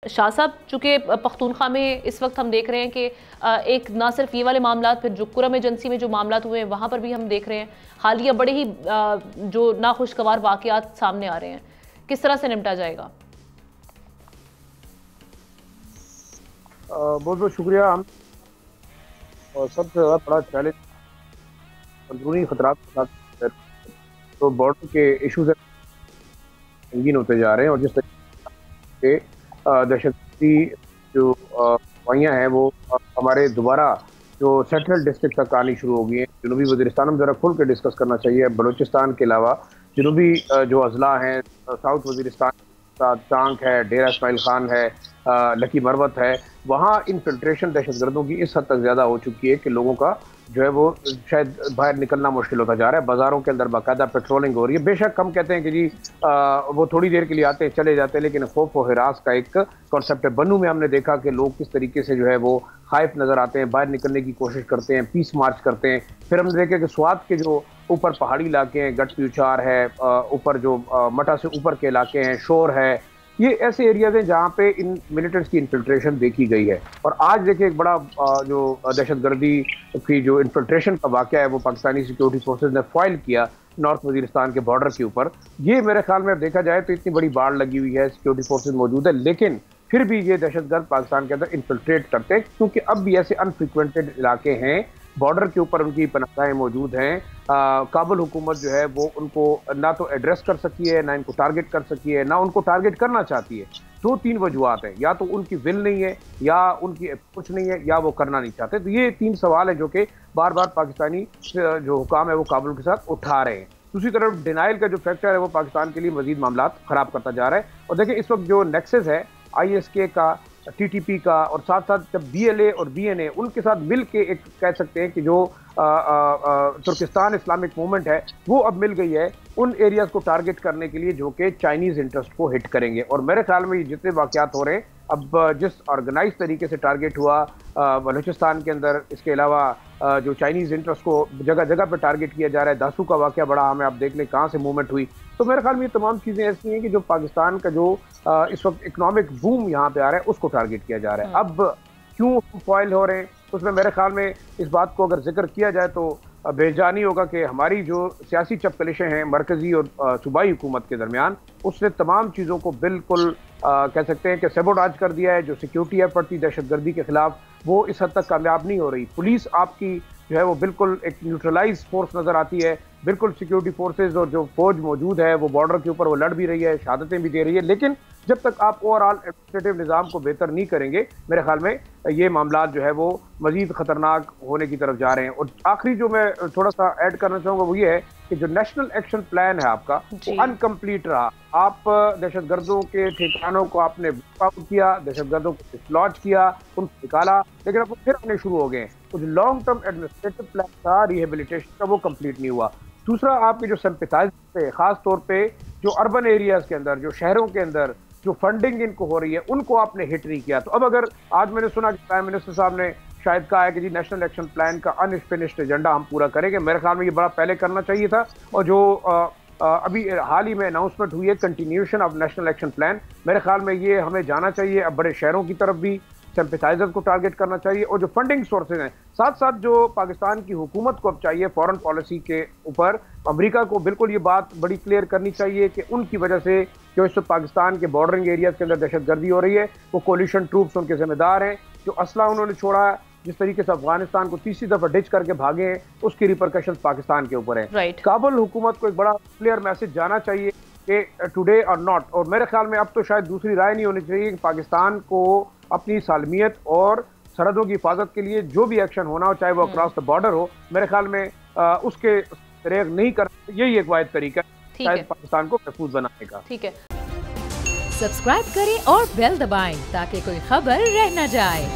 شاہ صاحب، چونکہ پختونخوا میں اس وقت ہم دیکھ رہے ہیں کہ ایک نہ صرف یہ والے معاملات، پھر جو کرم ایجنسی میں جو معاملات ہوئے ہیں وہاں پر بھی ہم دیکھ رہے ہیں حالیہ بڑے ہی جو ناخوشگوار واقعات سامنے آ رہے ہیں. کس طرح سے نمٹا جائے گا؟ بہت بہت شکریہ. ہم سب سے زیادہ بڑا چیلنج اندرونی خطرات کے ساتھ تو بارڈر کے ایشوز سنگین ہوتے جا رہے ہیں، اور جس طریقے سے دہشت گردی جو وائیاں ہیں وہ ہمارے دوبارہ جو سینٹرل ڈسٹرکٹ تک آنی شروع ہو گئی ہیں. جنوبی وزیرستان میں ذرا کھل کے ڈسکس کرنا چاہیے. بلوچستان کے علاوہ جنوبی جو اضلاع ہیں، ساؤتھ وزیرستان ٹانک ہے، ڈیرہ اسماعیل خان ہے، لکی مروت ہے، وہاں انفلٹریشن دہشت گردوں کی اس حد تک زیادہ ہو چکی ہے کہ لوگوں کا جو ہے وہ شاید باہر نکلنا مشکل ہوتا جا رہا ہے. بازاروں کے اندر باقاعدہ پیٹرولنگ ہو رہی ہے. بے شک ہم کہتے ہیں کہ جی وہ تھوڑی دیر کے لیے آتے ہیں چلے جاتے ہیں، لیکن خوف و ہراس کا ایک کانسیپٹ ہے. بنو میں ہم نے دیکھا کہ لوگ کس طریقے سے جو ہے وہ خائف نظر آتے ہیں، باہر نکلنے کی کوشش کرتے ہیں، پیس مارچ کرتے ہیں. پھر ہم نے دیکھا کہ سوات کے جو اوپر پہاڑی علاقے ہیں، گٹ پیوچار ہے، اوپر جو مٹا سے اوپر کے علاقے ہیں، شور ہے، یہ ایسے ایریاز ہیں جہاں پہ ان ملیٹنٹس کی انفلٹریشن دیکھی گئی ہے. اور آج دیکھیں ایک بڑا جو دہشت گردی کی جو انفلٹریشن کا واقعہ ہے وہ پاکستانی سیکیورٹی فورسز نے فائل کیا نارتھ وزیرستان کے بارڈر کے اوپر. یہ میرے خیال میں اب دیکھا جائے تو اتنی بڑی باڑ لگی ہوئی ہے، سیکیورٹی فورسز موجود ہے، لیکن پھر بھی یہ دہشت گرد پاکستان کے اندر انفلٹریٹ کرتے ہیں، کیونکہ اب بھی ایسے انفریکوینٹڈ علاقے ہیں، بارڈر کے اوپر ان کی پناہ گاہیں موجود ہیں. کابل حکومت جو ہے وہ ان کو نہ تو ایڈریس کر سکی ہے، نہ ان کو ٹارگٹ کر سکی ہے، نہ ان کو ٹارگٹ کرنا چاہتی ہے. 2-3 وجوہات ہیں، یا تو ان کی ول نہیں ہے، یا ان کی اپروچ نہیں ہے، یا وہ کرنا نہیں چاہتے. تو یہ 3 سوال ہیں جو کہ بار بار پاکستانی جو حکام ہے وہ کابل کے ساتھ اٹھا رہے ہیں. دوسری طرف ڈینائل کا جو فیکٹر ہے وہ پاکستان کے لیے مزید معاملات خراب کرتا جا رہا ہے. اور دیکھیں اس وقت جو نیکسس ہے آئی ایس کے کا، ٹی ٹی پی کا، اور ساتھ ساتھ جب بی ایل اے اور بی این اے ان کے ساتھ مل کے ایک کہہ سکتے ہیں کہ جو ترکستان اسلامک موومنٹ ہے وہ اب مل گئی ہے ان ایریاز کو ٹارگٹ کرنے کے لیے جو کہ چائنیز انٹرسٹ کو ہٹ کریں گے. اور میرے خیال میں جتنے واقعات ہو رہے ہیں اب جس آرگنائز طریقے سے ٹارگٹ ہوا بلوچستان کے اندر، اس کے علاوہ جو چائنیز انٹرسٹ کو جگہ جگہ پہ ٹارگٹ کیا جا رہا ہے، داسو کا واقعہ بڑا ہمیں آپ دیکھ لیں کہاں سے موومنٹ ہوئی. تو میرے خیال میں یہ تمام چیزیں ایسی ہیں کہ جو پاکستان کا جو اس وقت اکنامک بوم یہاں پہ آ رہا ہے اس کو ٹارگٹ کیا جا رہا ہے. اب کیوں فائل ہو رہے ہیں اس میں میرے خیال میں اس بات کو اگر ذکر کیا جائے تو بےجانی ہوگا کہ ہماری جو سیاسی چپکلشیں ہیں مرکزی اور صوبائی حکومت کے درمیان، اس نے تمام چیزوں کو بالکل کہہ سکتے ہیں کہ سیبوٹاج کر دیا ہے. جو سیکیورٹی ایفرٹ تھی دہشت گردی کے خلاف وہ اس حد تک کامیاب نہیں ہو رہی. پولیس آپ کی جو ہے وہ بالکل ایک نیوٹرلائز فورس نظر آتی ہے. بالکل سیکیورٹی فورسز اور جو فوج موجود ہے وہ بارڈر کے اوپر وہ لڑ بھی رہی ہے، شہادتیں بھی دے رہی ہے، لیکن جب تک آپ اوور آل ایڈمنسٹریٹو نظام کو بہتر نہیں کریں گے میرے خیال میں یہ معاملات جو ہے وہ مزید خطرناک ہونے کی طرف جا رہے ہیں. اور آخری جو میں تھوڑا سا ایڈ کرنا چاہوں گا وہ یہ ہے کہ جو نیشنل ایکشن پلان ہے آپ کا وہ انکمپلیٹ رہا. آپ دہشت گردوں کے ٹھکانوں کو آپ نے کیا، دہشت گردوں کو ڈسلوج کیا، ان کو نکالا، لیکن اب وہ پھر آنے شروع ہو گئے ہیں. جو لانگ ٹرم ایڈمنسٹریٹو پلان تھا ریہیبلیٹیشن کا وہ کمپلیٹ نہیں ہوا. دوسرا آپ کے جو سمپیتائزر تھے خاص طور پہ جو اربن ایریاز کے اندر، جو شہروں کے اندر جو فنڈنگ ان کو ہو رہی ہے ان کو آپ نے ہٹ نہیں کیا. تو اب اگر آج میں نے سنا کہ پرائم منسٹر صاحب نے شاید کہا ہے کہ جی نیشنل ایکشن پلان کا انفینشڈ ایجنڈا ہم پورا کریں گے، میرے خیال میں یہ بڑا پہلے کرنا چاہیے تھا. اور جو ابھی حال ہی میں اناؤنسمنٹ ہوئی ہے continuation of national action plan, میرے خیال میں یہ ہمیں جانا چاہیے. اب بڑے شہروں کی طرف بھی سمپیتائزر کو ٹارگٹ کرنا چاہیے. اور جو فنڈنگ سورسز ہیں ساتھ ساتھ جو پاکستان کی حکومت کو اب چاہیے فورن پالیسی کے اوپر امریکہ کو بالکل یہ بات بڑی کلیئر کرنی چاہیے کہ ان کی وجہ سے جو اس وقت پاکستان کے بارڈرنگ ایریاز کے اندر دہشت گردی ہو رہی ہے وہ کولیشن ٹروپس ان کے ذمہ دار ہیں. جو اسلحہ انہوں نے چھوڑا ہے، جس طریقے سے افغانستان کو تیسری دفعہ ڈچ کر کے بھاگے ہیں، اس کی ریپرکشنز پاکستان کے اوپر ہیں. کابل حکومت کو ایک بڑا کلیئر میسج جانا چاہیے کہ ٹوڈے اور ناٹ. اور میرے خیال میں اب تو شاید دوسری رائے نہیں ہونی چاہیے کہ پاکستان کو اپنی سالمیت اور سرحدوں کی حفاظت کے لیے جو بھی ایکشن ہونا ہو چاہے وہ اکراس دا بارڈر ہو، میرے خیال میں اس کے ریغ نہیں کرنا. یہی ایک واحد طریقہ ہے شاید پاکستان کو محفوظ بنانے کا. ٹھیک ہے، سبسکرائب کریں اور بیل دبائیں تاکہ کوئی خبر رہ نہ جائے.